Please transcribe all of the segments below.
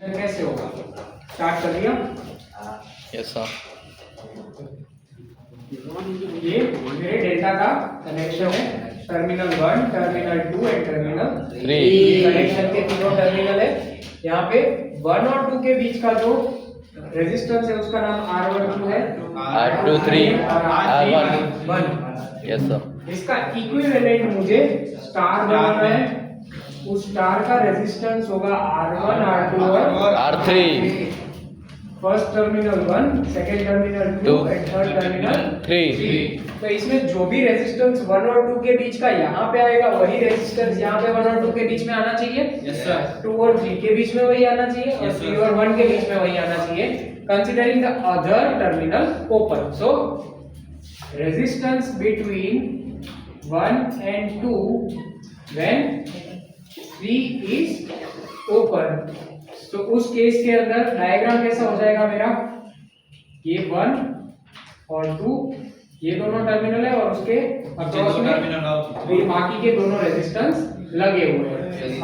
कैसे होगा? स्टार्ट कर दिया? Yes sir. ये मेरे डेल्टा का कनेक्शन है, terminal 1, terminal 2 and terminal 3 connection के तीनों टर्मिनल है। यहाँ पे 1 और 2 के बीच का जो रेजिस्टेंस है उसका नाम R12 है, R23 और R31। Yes sir. इसका इक्विवेलेंट मुझे स्टार बनाना है। उस स्टार का रेजिस्टेंस होगा R1, R2 और R3। First terminal 1, second terminal 2 and third terminal 3। तो इसमें जो भी रेजिस्टेंस 1 और 2 के बीच का यहाँ पे आएगा, वही रेजिस्टेंस यहाँ पे 1 और 2 के बीच में आना चाहिए। Yes sir. 2 और 3 के बीच में वही आना चाहिए, और 3 और 1 के बीच में वही आना चाहिए, considering the other terminal open. So resistance between 1 and 2 when 3 is open, तो उस केस के अंदर डायग्राम कैसा हो जाएगा मेरा? ये 1 और 2 ये दोनों टर्मिनल है, और उसके अक्रॉस में ये बाकी के दोनों रेजिस्टेंस लगे हुए हैं,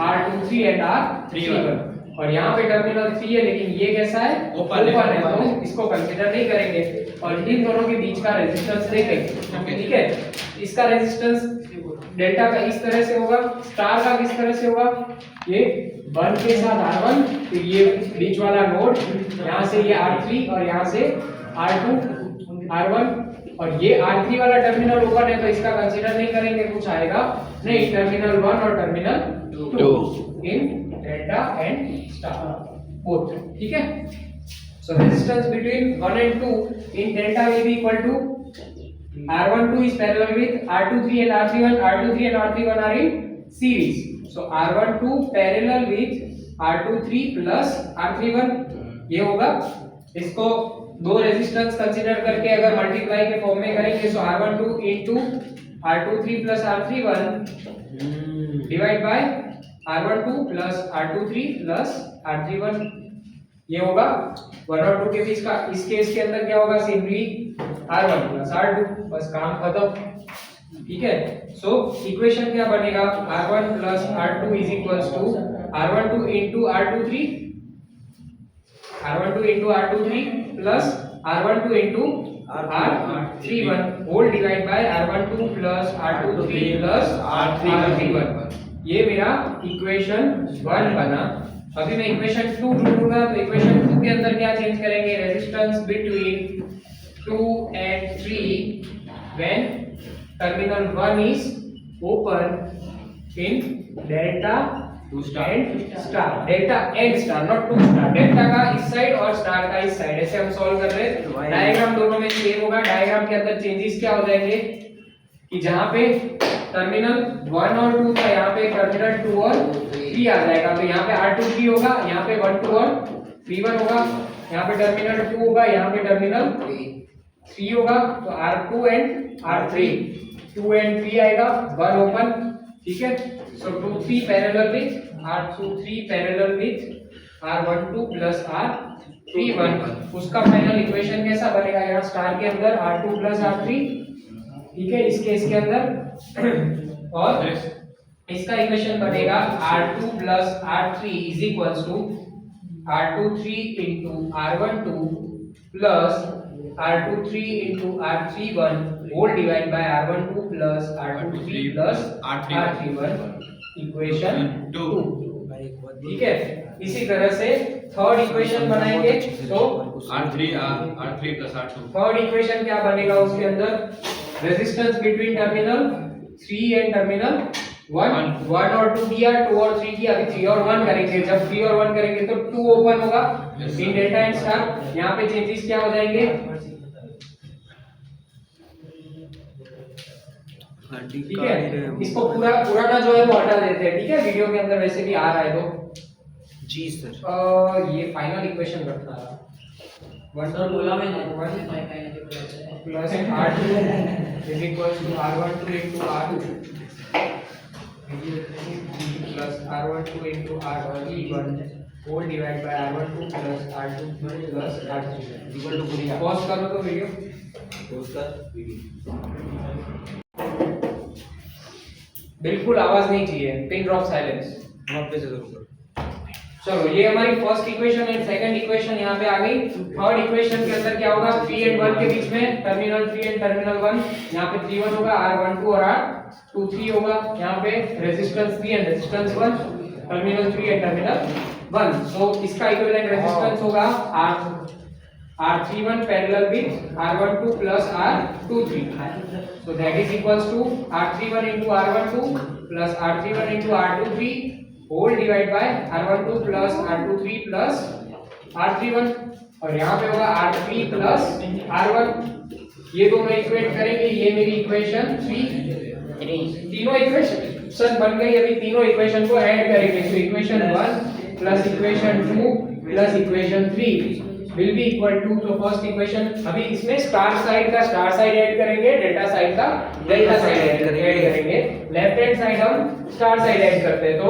R23 एंड R31। और यहाँ पे टर्मिनल 3 है, लेकिन ये कैसा है? ओपन है, तो इसको कंसीडर नहीं करेंगे, और इन दोनों के बीच का रेजिस्टेंस देखेंगे। ठीक है, इसका रेजिस्टेंस डेल्टा का इस तरह से होगा, स्टार का किस तरह से होगा? ये 1 के साथ R1, फिर ये बीच वाला नोड, यहाँ से ये R3 और यहाँ से R2 R1, और ये R3 वाला टर्मिनल ओपन है, तो इसका कंसीडर नहीं करेंगे, कुछ आएगा नहीं। टर्मिनल 1 और terminal 2 in delta and star both. ठीक है, सो resistance between 1 and 2 in delta will be equal to R12 is parallel with R23 and R31. R23 and R31 are in series. So R12 parallel with R23 plus R31, ये होगा। इसको दो resistance consider करके अगर multiply के form में करेंगे, so R12 into R23 plus R31 divide by R12 plus R23 plus R31, ये होगा 1 और 2 के बीच का। इस केस के अंदर क्या होगा? सिंपली R1 plus R2, बस काम खत्म। ठीक है, सो इक्वेशन क्या बनेगा? R1 plus R2 is equals to R12 into R23 plus R12 into R31 whole divide by R12 plus R23 plus R31। ये मेरा इक्वेशन 1 बना। अभी मैं इक्वेशन 2 ढूंढूंगा, तो इक्वेशन 2 के अंदर क्या चेंज करेंगे? Resistance between 2 and 3 when terminal 1 is open in delta and star, delta and star, not 2 star, delta का इस साइड और स्टार का इस साइड, ऐसे हम सॉल्व कर रहे हैं। डायग्राम दोनों में सेम होगा। डायग्राम के अंदर चेंजेस क्या हो जाएंगे कि जहां पे टर्मिनल 1 और 2 था, यहाँ पे टर्मिनल 2 और 3 आ जाएगा, तो यहाँ पे R23 होगा, यहाँ पे 1 2 और 3 होगा, यहाँ पे टर्मिनल 2 होगा, यहाँ पे टर्मिनल 3 होगा, तो R2 and R3 2 and 3 आएगा, 1 ओपन। ठीक है, सो 2 3 parallel with R23 parallel with R12 plus R31। उसका फाइनल इक्वेशन कैसा बनेगा? यहाँ स्टार के अंदर R2 प्लस R3, ठीक है, इस केस के अंदर, और इसका इक्वेशन बनेगा R2 plus R3 is equals to R23 into R12 plus R23 into R31 whole divide by R12 plus R23 plus R31, equation 2। ठीक है, इसी तरह से थर्ड इक्वेशन बनाएंगे, तो R3 plus R2। Third equation क्या बनेगा? उसके अंदर resistance between terminal 3 and terminal 1 और 2 किया, 2 और 3 किया, अभी 3 और 1 करेंगे। जब 3 और 1 करेंगे तो 2 ओपन होगा इन डेल्टा एंड स्टार। यहाँ पे चेंजेस क्या हो जाएंगे? ठीक है, इसको पूरा पुराना जो है वो हटा देते हैं। ठीक है, वीडियो के अंदर वैसे भी आ रहा है तो जी सर। ये फाइनल इक्वेशन रखना है 1 बोला मैंने, 1 plus R2 is equals to R12 into R2 plus R12 into R31 whole divide by R12 plus R2 plus R3 equal to पूरी। पॉज करो तो वीडियो, पॉज कर वीडियो। बिल्कुल आवाज नहीं चाहिए, पिन ड्रॉप साइलेंस। वहां पे से करो। चलो ये हमारी first equation and second equation यहाँ पे आ गई। थर्ड इक्वेशन के अंदर क्या होगा, 3 एंड 1 के बीच में टर्मिनल 3 एंड टर्मिनल 1, यहाँ पे 3 1 होगा, R12 और R23 होगा, यहाँ पे resistance 3 and resistance 1, terminal 3 and terminal 1। सो इसका इक्विवेलेंट रेजिस्टेंस होगा R31 parallel with R12 plus R23, so that is equals to R31 into R12 plus R31 into R23 whole divide by R12 plus R23 plus R31, और यहाँ पे होगा R3 plus R1। ये दोनों equate करेंगे, ये मेरी इक्वेशन 3, तीनों इक्वेशन बन गई। अभी तीनों इक्वेशन को ऐड करेंगे, तो equation 1 plus equation 2 plus equation 3 will be equal to, तो फर्स्ट इक्वेशन अभी इसमें स्टार साइड का स्टार साइड ऐड करेंगे, डेल्टा साइड का डेल्टा साइड ऐड करेंगे। लेफ्ट हैंड साइड हम स्टार साइड ऐड करते हैं, तो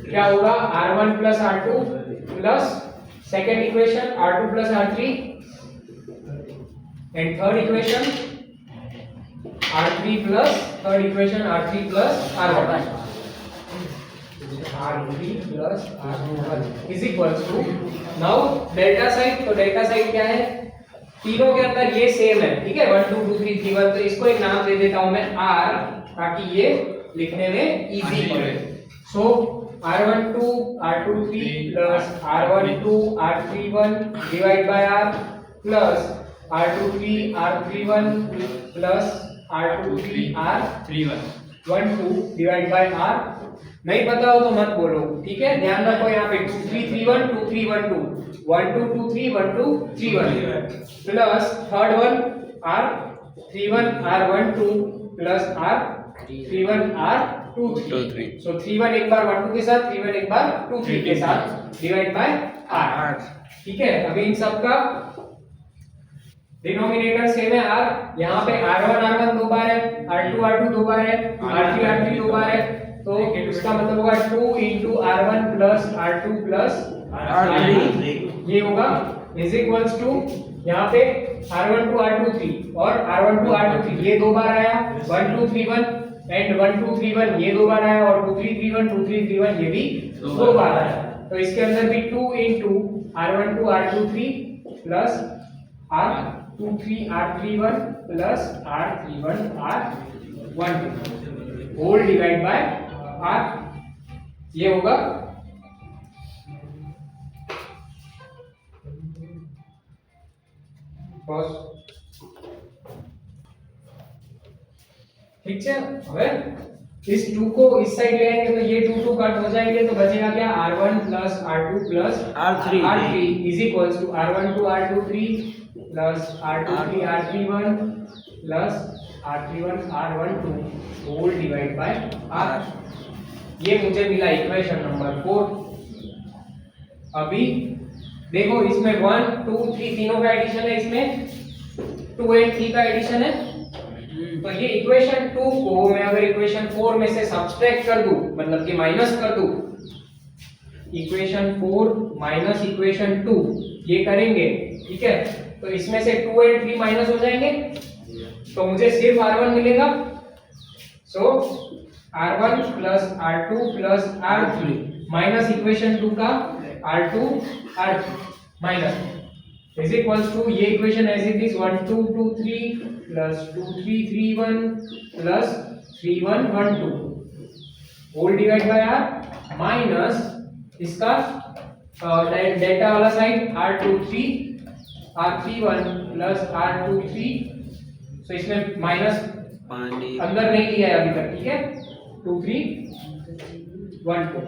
क्या होगा R1 plus R2 plus second equation R2 plus R3 and third equation R3 plus third equation R3 plus R1 R3 plus R1 is equals to, now delta side, तो delta side क्या है, तीनों के अंदर ये सेम है, ठीक है, 1 2 2 3 3 1, तो इसको एक नाम दे देता हूं मैं R, ताकि ये लिखने में इजी पड़े। सो R12 R23 plus R12 R31 divide by R plus R23 R31 plus R23 R12 divide by R। नहीं पता हो तो मत बोलो, ठीक है, ध्यान रखो यहाँ पे 2 3 3 1 2 3 1 2 1 2 2 3 1 2 3 1 plus third one R31 R12 plus R31 R23, so 31 एक बार 1 2 के साथ, 31 एक बार 2 3 के साथ डिवाइड बाय R, ठीक है। अभी इन सब का डिनोमिनेटर सेम है R, यहाँ पे R1 R1 दो बार है, R2 R2 दो बार है, R3 R3 दो बार है, तो इसका मतलब होगा 2 into R1 plus R2 plus R3, ये होगा इज इक्वल्स टू, यहाँ पे R1 to R23 और R1 to R23 ये दो बार आया, 1 2 3 1 एंड 1 2 3 1 ये दो बार आया, और 2 3 3 1 2 3 3 1 ये भी दो बार आया, तो इसके अंदर भी 2 into R1 to R23 plus R23 R31 plus R31 R12 whole divide by R, ये होगा ठीक है। હવે इस 2 को इस साइड ले आएंगे तो ये 2 2 कट हो जाएंगे, तो बचेगा क्या R1 plus R2 plus R3 is equals to R1 to R23 plus R23 R31 plus R31 R12 whole divide by R। ये मुझे मिला इक्वेशन नंबर 4। अभी देखो इसमें 1 2 3 तीनों का एडिशन है, इसमें 2 एंड 3 का एडिशन है, तो ये इक्वेशन 2 को मैं अगर इक्वेशन 4 में से सब्सट्रैक्ट कर दूं, मतलब कि माइनस कर दूं, इक्वेशन 4 माइनस इक्वेशन 2 ये करेंगे, ठीक है, तो इसमें से 2 एंड 3 माइनस हो जाएंगे, तो मुझे सिर्फ R1 मिलेगा। So R1 plus R2 plus R3 minus equation 2 का R2 R3 minus is equals to, ये equation as it is 1 2 2 3 plus 2 3 3 1 plus 3 1 1 2 whole divide by R minus इसका डेल्टा वाला side R23 R31 plus R23, so इसमें minus अंदर नहीं लिया है अभी तक, ठीक है, 2 3 1 2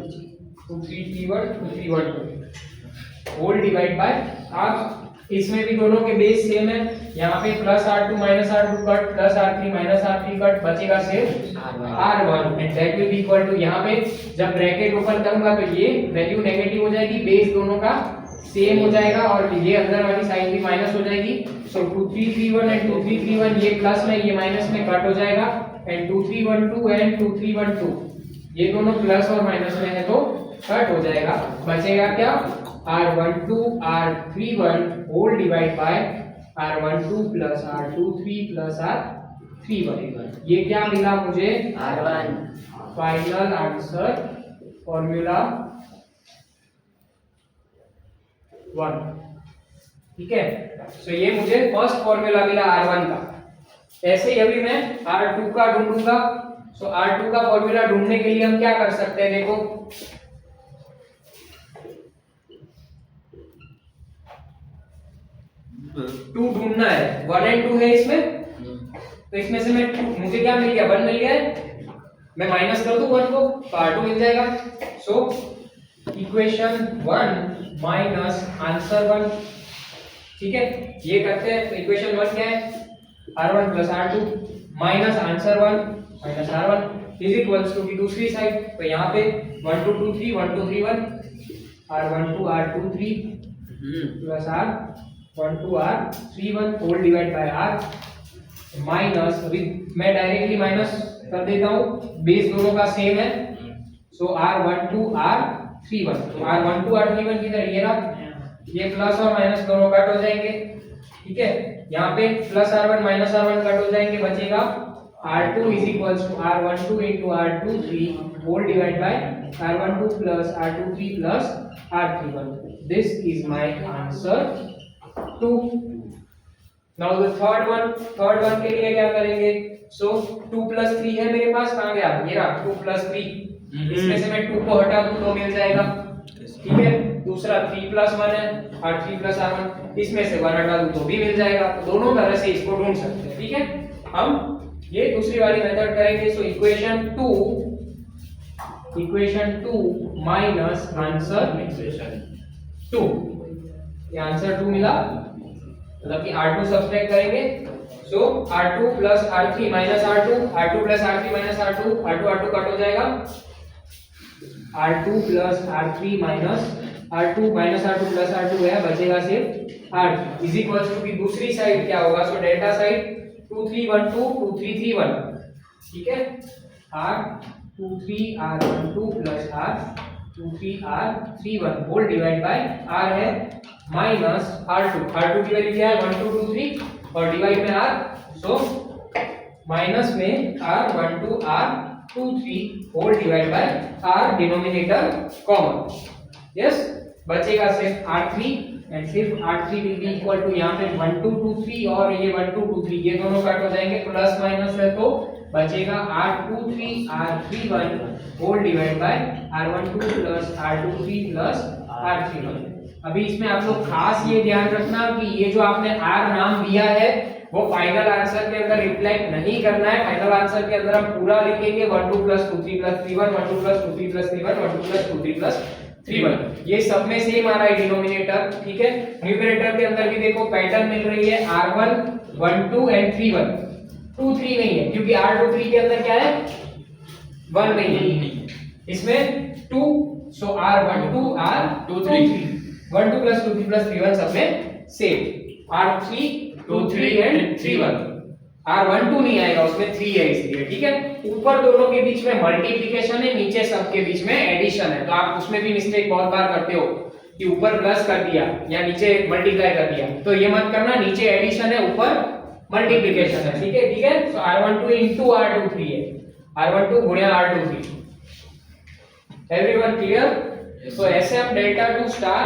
2 3 3 1 2 3 1 2 होल डिवाइड बाय R। इसमें भी दोनों के बेस सेम है, यहाँ पे plus R2 minus R2 cut plus R3 minus R3 cut, बचेगा सिर्फ R1 and that will be equal to, यहाँ पे जब ब्रैकेट ओपन करूंगा तो ये वैल्यू नेगेटिव हो जाएगी, बेस दोनों का सेम हो जाएगा और ये अंदर वाली साइन भी माइनस हो जाएगी। सो 2 3 3 1 एंड 2 3 3 1 ये प्लस में ये माइनस में कट हो जाएगा, एंड 2 3 1 2 एंड 2 3 1 2 ये दोनों प्लस और माइनस में है तो कट हो जाएगा, बचेगा क्या R12 R31 whole divide by R12 plus R23 plus R31। ये क्या मिला मुझे R1। Final answer formula 1। ठीक है, सो ये मुझे फर्स्ट फॉर्मूला मिला R1 का। ऐसे ही अभी मैं R2 का ढूंढूंगा। सो R2 का फॉर्मूला ढूंढने के लिए हम क्या कर सकते हैं, देखो 2 ढूंढना है, 1 और 2 है इसमें, तो इसमें से मैं 2, मुझे क्या मिल गया, 1 मिल गया है, मैं माइनस कर दूं 1 को तो R2 मिल जाएगा। So equation 1 minus answer 1। ठीक है, ये करते हैं। तो इक्वेशन 1 क्या है, R1 plus R2 minus answer 1 minus R1 is equals to की दूसरी साइड, तो यहाँ पे 1 2 2 3 1 2 3 1 R12 R2 3 plus R12 R3 1 whole divide by R minus, अभी मैं डायरेक्टली माइनस कर देता हूँ, बेस दोनों का सेम है। सो R12 R31, तो R12 R31 किधर, ये रहा, ये प्लस और माइनस दोनों कट हो जाएंगे। ठीक है, यहाँ पे plus R1 minus R1 cut हो जाएंगे, बचेगा R2 is equals to R12 into R23 whole divide by R12 plus R23 plus R31। This is my answer 2। Now the third one के लिए क्या करेंगे, सो 2 प्लस 3 है मेरे पास, कहाँ गया, ये रहा 2 प्लस 3, इसमें से मैं 2 को हटा दूं तो मिल जाएगा। ठीक है, दूसरा 3 प्लस 1 है, R3 प्लस R1, इसमें से 1 हटा दूं तो भी मिल जाएगा। तो दोनों तरह से इसको ढूंढ सकते हैं। ठीक है, हम ये दूसरी वाली मेथड करेंगे। सो इक्वेशन 2 माइनस आंसर 2, ये आंसर 2 मिला, मतलब कि R2 सब्सट्रैक्ट करेंगे। सो R2 plus R3 minus R2 plus R3 minus R2 R2 cut हो जाएगा, R2 plus R3 minus R2 minus R2 plus R2 है, बचेगा सिर्फ R3 इज इक्वल्स टू की दूसरी साइड क्या होगा, सो डेल्टा साइड 2 3 1 2 2 3 3 1। ठीक है, R23 R12 plus R23 R31 whole divide by R है माइनस R2 की वैल्यू क्या है, 1 2 2 3 और डिवाइड में R, सो माइनस में R12 R23 whole divide by R denominator common. Yes, बचेगा सिर्फ R3 एंड सिर्फ R3 will be equal to, यहाँ पे 1 2 2 3 और ये 1 2 2 3 ये दोनों कट हो जाएंगे, प्लस माइनस है तो बचेगा R23 R31 whole divide by R12 plus R23 plus R31। अभी इसमें आप लोग खास ये ध्यान रखना कि ये जो आपने R नाम दिया है वो फाइनल आंसर के अंदर रिफ्लेक्ट नहीं करना है। फाइनल आंसर के अंदर हम पूरा लिखेंगे 1 2 plus 2 3 plus 3 1 1 2 plus 2 3 plus 3 1 1 2 plus 2 3 plus 3 1, ये सब में सेम आ रहा है डिनोमिनेटर। ठीक है, न्यूमरेटर के अंदर भी देखो पैटर्न मिल रही है, R1 1 2 एंड 3 1, 2 3 नहीं है क्योंकि R2 3 के अंदर क्या है, 1 नहीं है, इसमें 2, सो R1 2 R2 3 1 2 प्लस 2 3 प्लस 3 1 सब में सेम, R3 2 3 एंड 3 1, R1 2 नहीं आएगा, उसमें 3 है इसलिए। ठीक है, ऊपर दोनों के बीच में मल्टीप्लिकेशन है, नीचे सब के बीच में एडिशन है, तो आप उसमें भी मिस्टेक बहुत बार करते हो कि ऊपर प्लस कर दिया या नीचे मल्टीप्लाई कर दिया, तो ये मत करना, नीचे एडिशन है ऊपर मल्टीप्लिकेशन है। ठीक है, ठीक है, सो R12 into R23 है, R12 गुणा R23। Everyone clear? तो ऐसे हम डेल्टा टू स्टार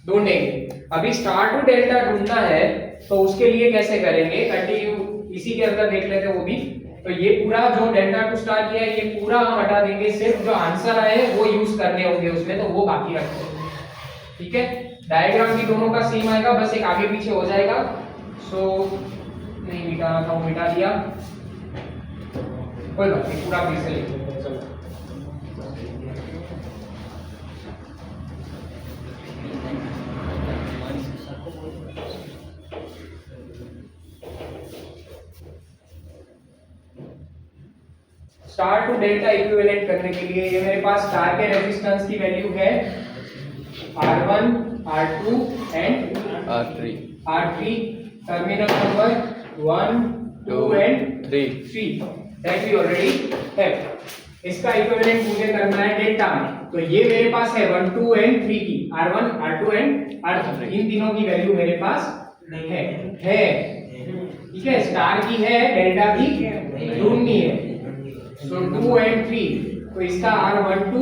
ढूंढेंगे। अभी स्टार टू डेल्टा ढूंढना है तो उसके लिए कैसे करेंगे, कंटिन्यू इसी के अंदर देख लेते हैं वो भी। तो ये पूरा जो डेल्टा टू स्टार किया है ये पूरा हम हटा देंगे, सिर्फ जो आंसर आए वो यूज करने होंगे उसमें, तो वो बाकी रखते हैं। ठीक है, डायग्राम भी दोनों का सेम आएगा, बस एक आगे पीछे हो जाएगा। सो नहीं मिटाना था, वो मिटा दिया, कोई बात नहीं, पूरा फिर से लिख लेते हैं। चलो स्टार टू डेल्टा इक्विवेलेंट करने के लिए ये मेरे पास स्टार के रेजिस्टेंस की वैल्यू है R1 R2 and R3 terminal number 1 2 and 3 that we already have. इसका इक्विवेलेंट मुझे करना है डेल्टा में, तो ये मेरे पास है 1 2 एंड 3 की, R1 R2 एंड R3, इन तीनों की वैल्यू मेरे पास है। ठीक है, स्टार की है, डेल्टा की ढूंढनी है। So 2 and 3, तो इसका R12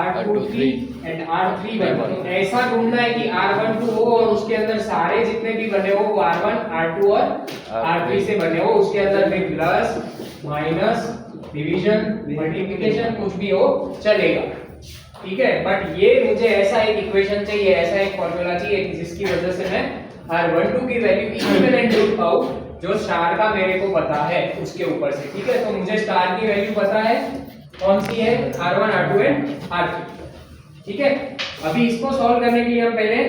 R23 एंड R31। तो ऐसा ढूंढना है कि R12 हो और उसके अंदर सारे जितने भी बने हो वो R1 R2 और R3 से बने हो, उसके अंदर में प्लस माइनस डिवीजन मल्टीप्लिकेशन कुछ भी हो चलेगा, ठीक है। बट ये मुझे ऐसा एक इक्वेशन चाहिए, ऐसा एक फॉर्मूला चाहिए कि जिसकी वजह से मैं R12 की वैल्यू इक्विवेलेंट ढूंढ पाऊं जो स्टार का मेरे को पता है उसके ऊपर से, ठीक है। तो मुझे स्टार की वैल्यू पता है, कौन सी है, R1 R2 एंड R3, ठीक है। अभी इसको सॉल्व करने के लिए हम पहले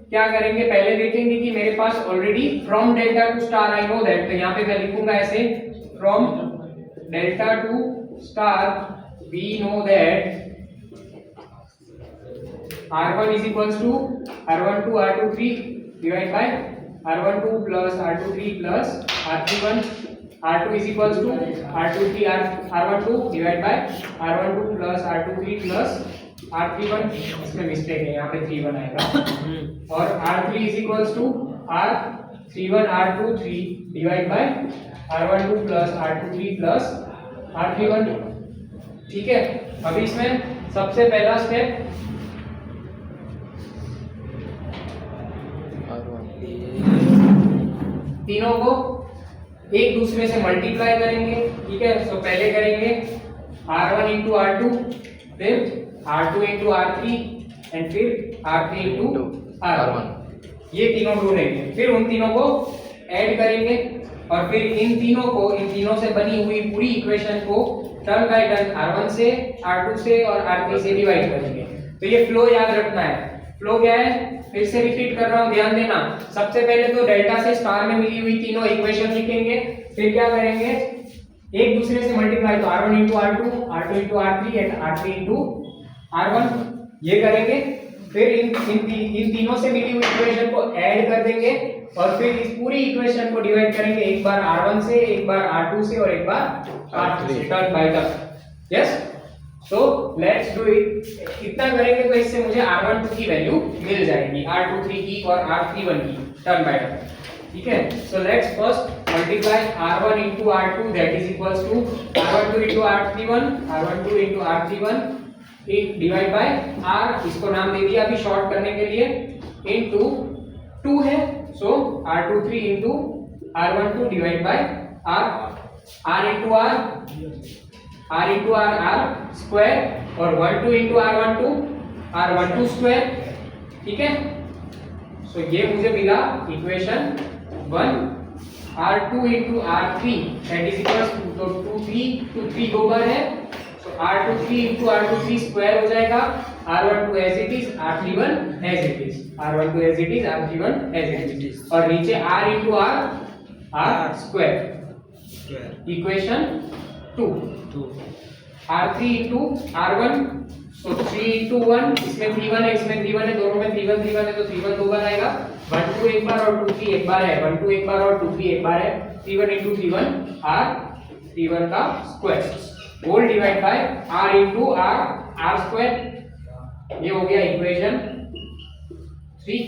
क्या करेंगे, पहले देखेंगे कि मेरे पास already from delta to star I know that, तो यहाँ पे मैं लिखूंगा ऐसे from delta to star we know that R1 is equals to R12 R23 divided by R12 plus R23 plus R31, R2 is equals to R23 R12 divided by R12 plus R23 plus R31, इसमें mistake है, यहाँ पे 31 आएगा, और R3 is equals to R31 R23 divided by R12 plus R23 plus R31, ठीक है। अभी इसमें सबसे पहला स्टेप तीनों को एक दूसरे से मल्टीप्लाई करेंगे, ठीक है। सो पहले करेंगे R1 इंटू R2, फिर R2 इंटू R3 एंड फिर R3 इंटू R1, ये तीनों ढूंढेंगे, फिर उन तीनों को ऐड करेंगे और फिर इन तीनों से बनी हुई पूरी इक्वेशन को टर्म बाय टर्म R1 से R2 से और R3 से डिवाइड करेंगे। तो ये फ्लो याद रखना है। फ्लो क्या है, फिर से रिपीट कर रहा हूं, ध्यान देना। सबसे पहले तो डेल्टा से स्टार में मिली हुई तीनों इक्वेशन लिखेंगे, फिर क्या करेंगे, एक दूसरे से मल्टीप्लाई, तो R1 into R2, R2 into R3 and R3 into R1, ये करेंगे। फिर इन तीनों से मिली हुई इक्वेशन को ऐड कर देंगे और फिर इस पूरी इक्वेशन को डिवाइड करेंगे, एक बार R1 से, एक बार R2 से और एक बार R3 से, term by term. Yes, so let's do it. इतना करेंगे तो इससे मुझे R12 की वैल्यू मिल जाएगी, R23 की और R31 की, टर्म बाय टर्म, ठीक है। So let's first multiply R1 into R2 that is equals to R12 into R31, R12 into R31 divide by R, इसको नाम दे दिया अभी शॉर्ट करने के लिए, इनटू 2 है, सो R23 into R12 divide by R, R into R into R square और 12 into R12 square, ठीक है। सो ये मुझे मिला equation 1। R2 into R3 that is equals to 2 3 दो बार है, सो R23 into R23 स्क्वायर हो जाएगा, R12 as it is, R31 as it is, R12 as it is, R31 as it is, और नीचे R into R square, equation 2। R3 into R1, so 3 into 1, इसमें 3 है, इसमें 3 है, दोनों में 3 है, तो 3 दो बार आएगा, 1 2 एक बार और 2 3 एक बार है, 1 2 एक बार और 2 3 एक बार है, 3 into 3 R का square, whole divide by R into R square, ये हो गया इक्वेशन 3।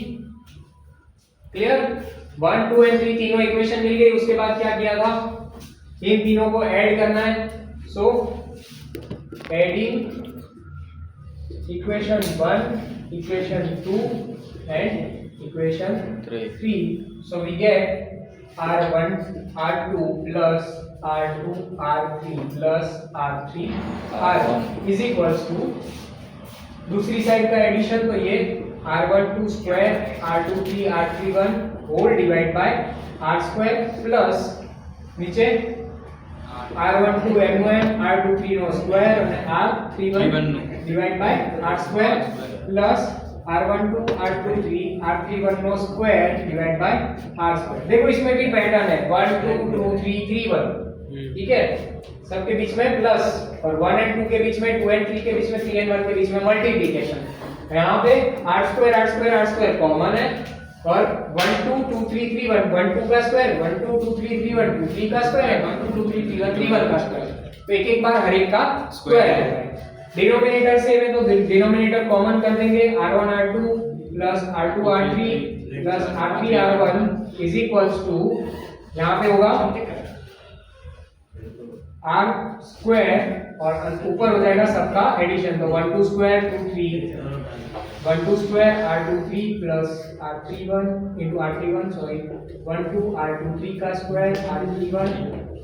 क्लियर, 1 2 एंड 3 तीनों इक्वेशन मिल गई। उसके बाद क्या किया था, इन तीनों को ऐड करना है, सो adding equation 1, equation 2 and equation 3, so we get R1 R2 plus R2 R3 plus R3 R1 is equals to, दूसरी साइड का एडिशन, तो ये R12 square R23 R31 whole divide by R square plus नीचे R12 M1 R23 नो square और R31 divide by R square plus R12 R23 R31 नो square divide by R square. देखो इसमें भी पैटर्न है 1 2 2 3 3 1, ठीक है। सबके बीच में प्लस और 1 एंड 2 के बीच में, 2 एंड 3 के बीच में, 3 एंड 1 के बीच में मल्टीप्लिकेशन। यहाँ पे R स्क्वायर कॉमन है और 1 2 2 3 3 1 1 2 का स्क्वायर, 1 2 2 3 3 1 2 3 का स्क्वायर, 1 2 2 3 3 1 3 1 का स्क्वायर। तो एक एक बार हर एक का स्क्वायर है। डिनोमिनेटर सेम है तो डिनोमिनेटर कॉमन कर देंगे, R1 R2 plus R2 R3 plus R3 R1 is equals to, यहाँ पे होगा R स्क्वायर और ऊपर हो जाएगा सबका एडिशन, तो 1 2 square 2 3 1 2 square r23 plus r31 into r31 sorry 1 2 r23 का square r31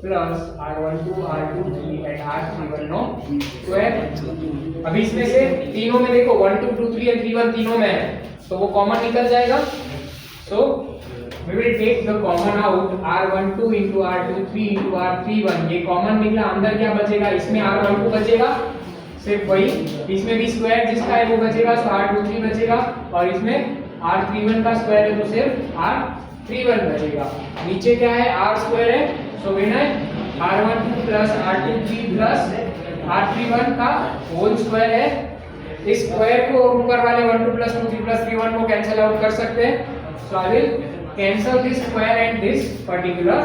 plus r12 r23 and r31 नो स्क्वायर। अब इसमें से तीनों में देखो 1 2 2 3 and 3 1 तीनों में है तो वो कॉमन निकल जाएगा। सो we will take the common out r12 into r23 into r31 ये कॉमन निकला, अंदर क्या बचेगा, इसमें r12 बचेगा सिर्फ वही, इसमें भी स्क्वायर जिसका है वो बचेगा तो r23 बचेगा और इसमें r31 का स्क्वायर है तो सिर्फ r31 बचेगा। नीचे क्या है r स्क्वायर है सो वी है r12 plus r23 plus r31 का होल स्क्वायर है। इस स्क्वायर को ऊपर वाले 1 2 प्लस 2 3 प्लस 3 1 को कैंसिल आउट कर सकते हैं। So I will cancel this square and this particular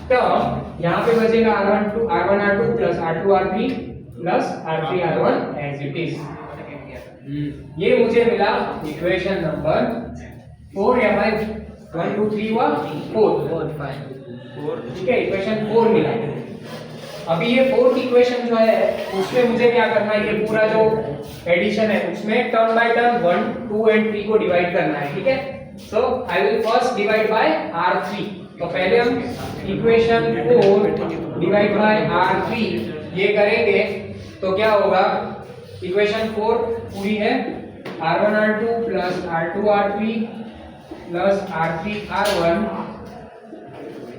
term. यहाँ पे बचेगा r12 r1 r2 plus r2 r3 plus r3 r1 as it is. ये मुझे मिला इक्वेशन नंबर 4 या 5 1 2 3 हुआ 4 ठीक है, इक्वेशन 4 मिला। अभी ये फोर्थ इक्वेशन जो है उसमें मुझे क्या करना है, ये पूरा जो एडिशन है उसमें टर्म बाय टर्म 1 2 एंड 3 को डिवाइड करना है, ठीक है। So I will first divide by r3। तो पहले हम इक्वेशन 4 डिवाइड बाय r3 ये करेंगे तो क्या होगा, इक्वेशन 4 पूरी है r1 r2 plus r2 r3 plus r3 r1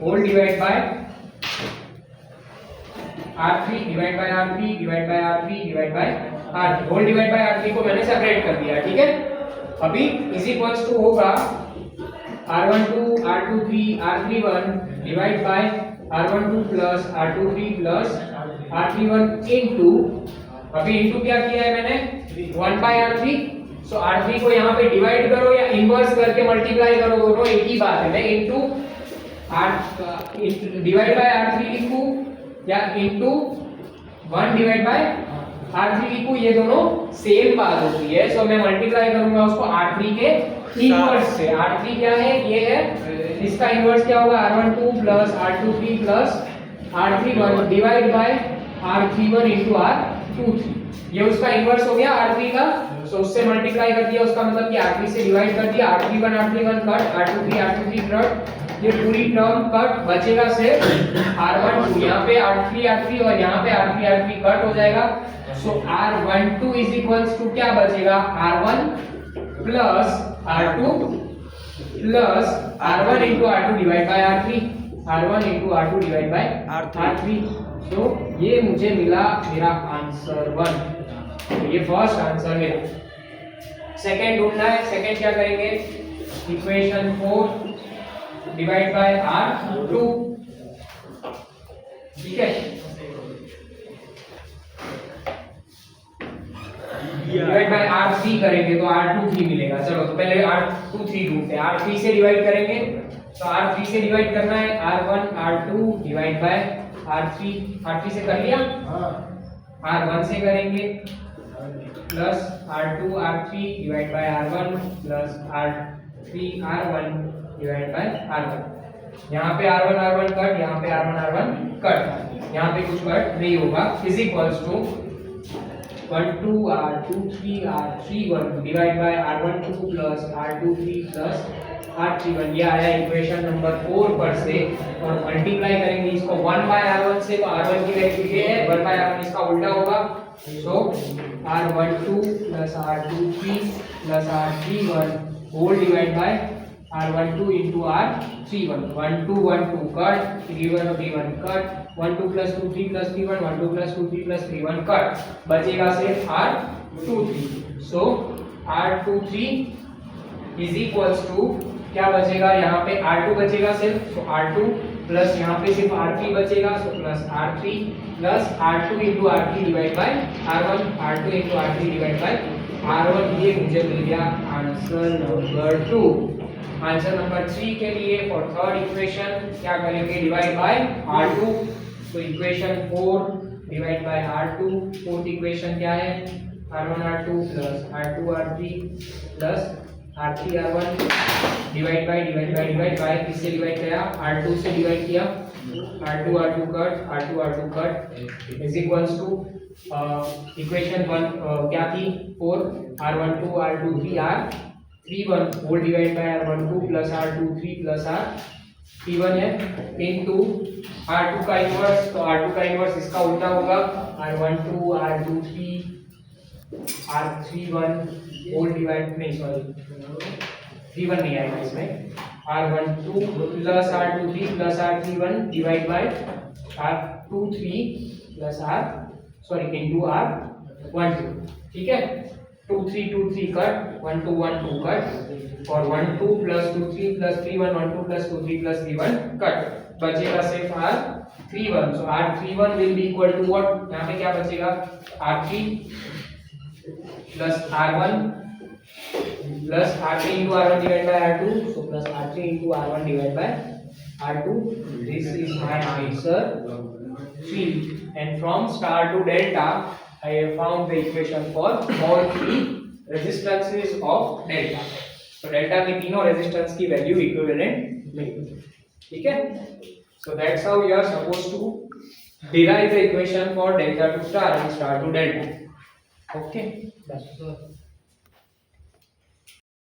whole divide by r3 divide by r3 divide by r3 divide by r3 whole divide by r3 को मैंने सेपरेट कर दिया, ठीक है। अभी इज इक्वल्स टू होगा r12 r23 r31 divide by r12 plus r23 plus r31 into, अभी into क्या किया है मैंने 1 बाय r3। सो r3 को यहाँ पे डिवाइड करो या इनवर्स करके मल्टीप्लाई करो, दोनों एक ही बात है। मैं इनटू डिवाइड बाय r3 लिखूं या इनटू 1 डिवाइड बाय r3 लिखूं, ये दोनों सेम बात होती है। सो मैं मल्टीप्लाई करूंगा उसको r3 के इनवर्स से। r3 क्या है, ये है, इसका इनवर्स क्या होगा r12 plus r23 plus r31 divide bye r31 into r23, ये उसका इनवर्स हो गया r3 का। सो उससे मल्टीप्लाई कर दिया, उसका मतलब कि r3 से डिवाइड कर दिया, r31 कट, r23 कट, ये पूरी टर्म कट, बचेगा सिर्फ r12। यहाँ पे r3 और यहाँ पे r3 कट हो जाएगा। सो r12 इज इक्वल्स टू क्या बचेगा, r1 plus r2 plus r1 into r2 divide by r3, r1 into r2 divide by r3। तो ये मुझे मिला मेरा आंसर 1। तो ये फर्स्ट आंसर मेरा। सेकंड ढूंढना है, सेकंड क्या करेंगे, इक्वेशन 4 डिवाइड बाय r2, ठीक है। डिवाइड बाय r3 करेंगे तो r23 मिलेगा। चलो तो पहले r23 ढूंढते हैं, r3 से डिवाइड करेंगे तो r3 से डिवाइड करना है r1 r2 divide by r3 से कर लिया, r1 से करेंगे plus r2 r3 divide bye r1 plus r3 r1 divide bye r1। यहाँ पे r1 कट, यहाँ पे r1 कट, यहाँ पे कुछ कट नहीं होगा। Is equals to 1 2 r23 r31 divide by r12 plus r23 plus r31। ये आया इक्वेशन नंबर 4 पर से, और मल्टीप्लाई करेंगे इसको 1 बाय r1 से, तो r1 की वैल्यू ये है, 1 बाय r1 इसका उल्टा होगा। So r12 plus r23 plus r31 whole divide by r12 into r31। 1 2 1 2 cut, 3 1 3 1 cut, 1 2 plus 2 3 plus 3 1 1 2 plus 2 3 plus 3 1 cut, बचेगा सिर्फ r23। So r23 is equals to क्या बचेगा, यहाँ पे r2 बचेगा सिर्फ, सो r2 प्लस यहाँ पे सिर्फ r3 बचेगा, so plus r3 plus r2 into r3 divide bye r1, r2 into r3 divide bye r1। ये मुझे मिल गया आंसर नंबर 2। आंसर नंबर 3 के लिए फॉर थर्ड इक्वेशन क्या करेंगे, डिवाइड बाय r2। तो equation 4 divide by r2, fourth equation क्या है, r1 r2 plus r2 r3 plus r3 r1 divide by किससे डिवाइड किया, r2 से डिवाइड किया, r2 cut, r2 cut is equals to equation 1 क्या थी 4 r12 r23 r31 whole divide by r12 plus r23 plus r31 है into r2 का inverse, तो r2 का इन्वर्स इसका उल्टा होगा r12 r23 r31 whole divide, नहीं सॉरी 31 नहीं आएगा इसमें, r12 plus r23 plus r31 divide bye r23 plus r sorry into r12, ठीक है। 2 3 2 3 कट, 1 2 1 2 कट और 1 2 plus 2 3 plus 3 1 1 2 plus 2 3 plus 3 1 cut, बचेगा सिर्फ r31। So r31 will be equal to what, यहाँ पे क्या बचेगा r3 plus r1 plus r3 into r1 divided by r2, so plus r3 into r1 divided by r2, this is my answer 3, and from star to delta I have found the equation for all three resistances of delta, so delta में तीनों resistance की value equivalent मिलेगी, ठीक है। So that's how you are supposed to derive the equation for delta to star and star to delta, okay, that's